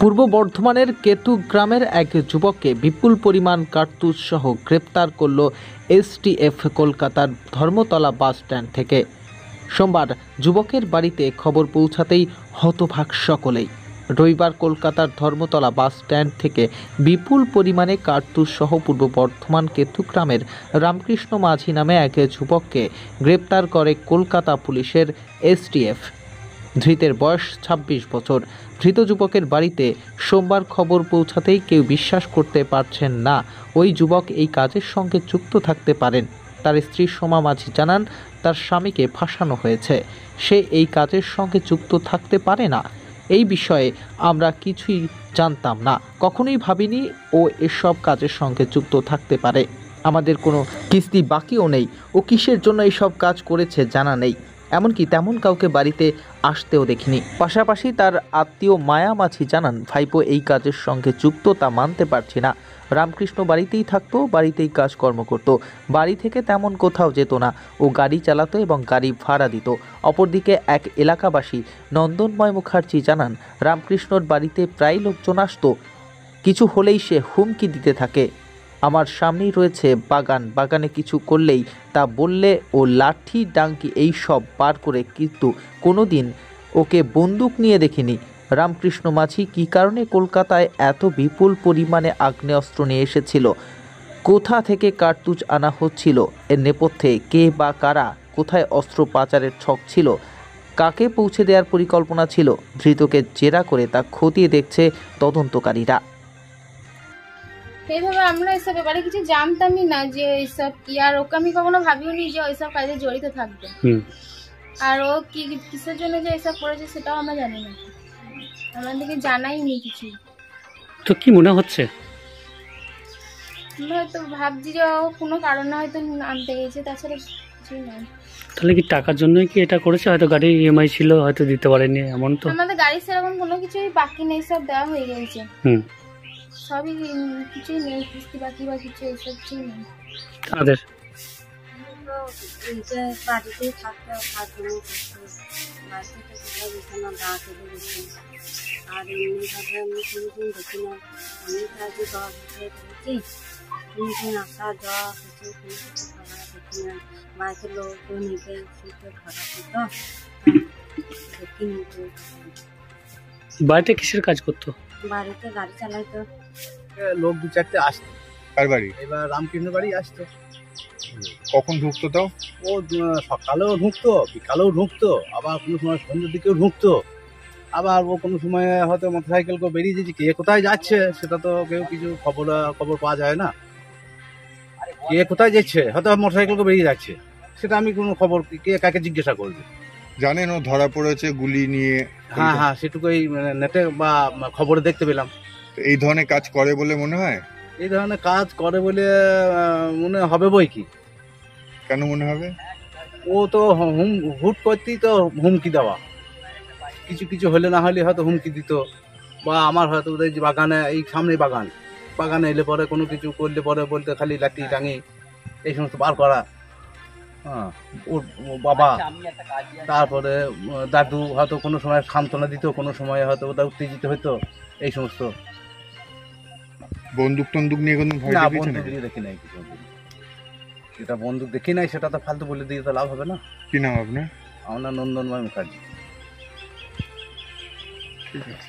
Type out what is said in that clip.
পূর্ব বর্ধমানের কেতু গ্রামের এক যুবককে বিপুল পরিমাণ কার্তুজ সহ গ্রেপ্তার করল এসটিএফ কলকাতার ধর্মতলা বাস স্ট্যান্ড থেকে। সোমবার যুবকের বাড়িতে খবর পৌঁছাতেই হতবাক সকলেই। রবিবার কলকাতার ধর্মতলা বাস স্ট্যান্ড থেকে বিপুল পরিমাণে কার্তুজ সহ পূর্ব বর্ধমান কেতু গ্রামের রামকৃষ্ণ মাঝি নামে এক যুবককে গ্রেপ্তার করে কলকাতা পুলিশের এসটিএফ। ধৃতের বয়স ২৬ বছর। ধৃত যুবকের বাড়িতে সোমবার খবর পৌঁছাতেই কেউ বিশ্বাস করতে পারছেন না ওই যুবক এই কাজের সঙ্গে যুক্ত থাকতে পারেন। তার স্ত্রী সোমা মাঝি জানান, তার স্বামীকে ফাঁসানো হয়েছে, সে এই কাজের সঙ্গে যুক্ত থাকতে পারে না। এই বিষয়ে আমরা কিছুই জানতাম না, কখনোই ভাবিনি ও এসব কাজের সঙ্গে যুক্ত থাকতে পারে। আমাদের কোনো কিস্তি বাকিও নেই, ও কিসের জন্য এইসব কাজ করেছে জানা নেই। এমনকি তেমন কাউকে বাড়িতে আসতেও দেখিনি। পাশাপাশি তার আত্মীয় মায়া মাঝি জানান, ভাইপো এই কাজের সঙ্গে যুক্ত তা মানতে পারছি না। রামকৃষ্ণ বাড়িতেই থাকতো, বাড়িতেই কাজকর্ম করত, বাড়ি থেকে তেমন কোথাও যেত না। ও গাড়ি চালাতো এবং গাড়ি ভাড়া দিত। অপরদিকে এক এলাকাবাসী নন্দনময় মুখার্জি জানান, রামকৃষ্ণর বাড়িতে প্রায় লোকজন আসতো, কিছু হলেই সে হুমকি দিতে থাকে। আমার সামনেই রয়েছে বাগান, বাগানে কিছু করলেই তা বললে ও লাঠি ডাঙ্কি এই সব পার করে, কিন্তু কোনো দিন ওকে বন্দুক নিয়ে দেখিনি। রামকৃষ্ণ মাঝি কী কারণে কলকাতায় এত বিপুল পরিমাণে আগ্নেয়াস্ত্র নিয়ে এসেছিল, কোথা থেকে কার্তুজ আনা হচ্ছিল, এর নেপথ্যে কে বা কারা, কোথায় অস্ত্র পাচারের ছক ছিল, কাকে পৌঁছে দেওয়ার পরিকল্পনা ছিল, ধৃতকে জেরা করে তা খতিয়ে দেখছে তদন্তকারীরা। এইভাবে আমরা এসব ব্যাপারে কিছু জানতামই না যে এইসব কি, আর ওকে আমি কখনো ভাবিওনি যে ওইসব কাজে জড়িত থাকবে। আর ও কি কিসের জন্য যে এইসব করেছে সেটাও আমরা জানি না, আমাদেরকে জানাইনি কিছু। তো কি মনে হচ্ছে? আমরা হয়তো ভাবছি যে ও কোনো কারণে হয়তো আনতে গেছে, তাছাড়া কিছুই নয়। তাহলে কি টাকার জন্যই কি এটা করেছে? হয়তো গাড়ির ইএমআই ছিল, হয়তো দিতে পারেনি, এমন তো? আমাদের গাড়ি সেরকম কোনো কিছুই বাকি নেই, সব দেওয়া হয়ে গেছে। সবই কিছুই নেই, কিস্তি বাকি বা কিছু এইসব কিছুই নেই। তাদের বাড়িতেই থাকতে কাজগুলো বাড়িতে কোথাও যেত না, দাঁড়াতে গেছি। আর এমনিভাবে আমি কোনোদিন দেখি না, আমি কাজে যাওয়া দেখি, কোনোদিন আসা যাওয়া কিছু কোনো কিছু করা দেখি না। বাড়িতে লোকজন নিতে শুতে খারাপ হতো, দেখিনি। বাড়িতে কিসের কাজ করতো? বাড়িতে গাড়ি চালাইতো। লোক দু চারটে আসতো। কার বাড়ি? এবার রামকৃষ্ণ বাড়ি আসতো। কখন ঢুকতো তাও? ও সকালেও ঢুকতো, বিকালেও ঢুকতো, আবার কোনো সময় সন্ধ্যের দিকেও ঢুকতো। আবার ও কোনো সময় হয়তো মোটরসাইকেল করে বেরিয়ে যাচ্ছে, কে কোথায় যাচ্ছে সেটা তো কেউ কিছু খবর পাওয়া যায় না। কে কোথায় যাচ্ছে, হয়তো মোটরসাইকেল করে বেরিয়ে যাচ্ছে, সেটা আমি কোনো খবর কে কাকে জিজ্ঞাসা করবে? জানেন ও ধরা পড়েছে গুলি নিয়ে? হ্যাঁ, সেটুকুই নেটে বা খবরে দেখতে পেলাম। এই ধরনের কাজ করে বলে মনে হয়? এই ধরনের কাজ করে বলে মনে হবে বই কি। কেন মনে হবে? ও তো হুট করতেই তো হুমকি দেওয়া, কিছু কিছু হলে না হলে হয়তো হুমকি দিত। বা আমার হয়তো ওদের যে বাগানে, এই সামনে বাগানে এলে পরে কোনো কিছু করলে পরে বলতে খালি লাঠি টাঙি এই সমস্ত বার করা। হ্যাঁ, ওর বাবা, তারপরে দাদু হয়তো কোনো সময় সান্ত্বনা দিত, কোনো সময় হয়তো ওটা উত্তেজিত হইতো, এই সমস্ত। বন্দুক টন্দুক নিয়ে কোনো ভয় না, দেখিয়েছে বন্দুক নিয়ে দেখি নাই কিছু। যেটা বন্দুক দেখি নাই সেটা তো ফালতু বলে দিয়ে তো লাভ হবে না। কি নাম আপনার? আমার নাম নন্দনময় মুখার্জি। ঠিক আছে।